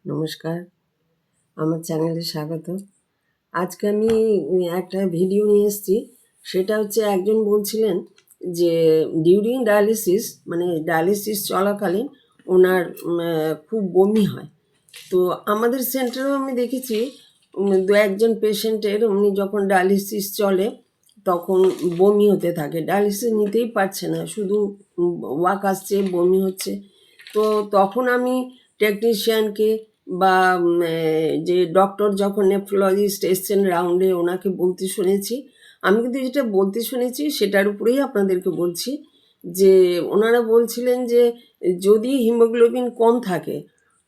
নমস্কার, আমার চ্যানেলে স্বাগত। আজকে আমি একটা ভিডিও নিয়ে এসেছি। সেটা হচ্ছে একজন বলছিলেন যে ডিউরিং ডায়ালিসিস মানে ডায়ালিসিস চলাকালীন ওনার খুব বমি হয়। তো আমাদের সেন্টারেও আমি দেখেছি দু একজন পেশেন্টের উনি যখন ডায়ালিসিস চলে তখন বমি হতে থাকে, ডায়ালিসিস নিতেই পারছে না, শুধু ওয়াক আসছে, বমি হচ্ছে। তো তখন আমি টেকনিশিয়ানকে বা যে ডক্টর যখন নেফ্রোলজিস্ট এসছেন রাউন্ডে ওনাকে বলতে শুনেছি। আমি কিন্তু যেটা বলতে শুনেছি সেটার উপরেই আপনাদেরকে বলছি যে ওনারা বলছিলেন যে যদি হিমোগ্লোবিন কম থাকে,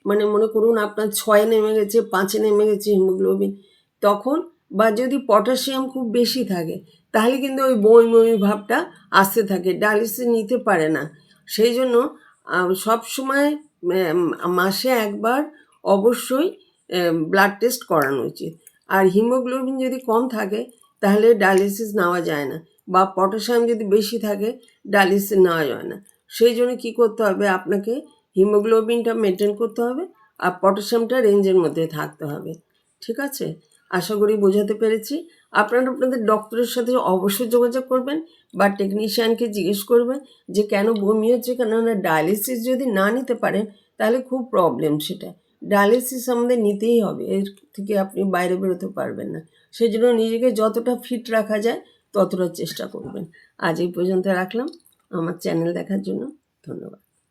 মানে মনে করুন আপনার 6 নেমে গেছে, 5 নেমে গেছে হিমোগ্লোবিন, তখন বা যদি পটাশিয়াম খুব বেশি থাকে তাহলে কিন্তু ওই বমি বমি ভাবটা আসতে থাকে, ডায়ালিসিস নিতে পারে না। সেই জন্য সবসময় মাসে একবার অবশ্যই ব্লাড টেস্ট করানো উচিত। আর হিমোগ্লোবিন যদি কম থাকে তাহলে ডায়ালিসিস নেওয়া যায় না, বা পটাশিয়াম যদি বেশি থাকে ডায়ালিসিস নেওয়া যায় না। সেই জন্য কী করতে হবে, আপনাকে হিমোগ্লোবিনটা মেনটেন করতে হবে আর পটাশিয়ামটা রেঞ্জের মধ্যে থাকতে হবে। ঠিক আছে, আশা করি বোঝাতে পেরেছি। আপনারা আপনাদের ডক্টরের সাথে অবশ্যই যোগাযোগ করবেন বা টেকনিশিয়ানকে জিজ্ঞেস করবেন যে কেন বমি হচ্ছে। কেননা ডায়ালিসিস যদি না নিতে পারেন তাহলে খুব প্রবলেম, সেটা ডায়ালিসিস আমাদের নিতেই হবে, এর থেকে আপনি বাইরে বেরোতে পারবেন না। সেই জন্য নিজেকে যতটা ফিট রাখা যায় ততটা চেষ্টা করবেন। আজ এই পর্যন্ত রাখলাম। আমার চ্যানেল দেখার জন্য ধন্যবাদ।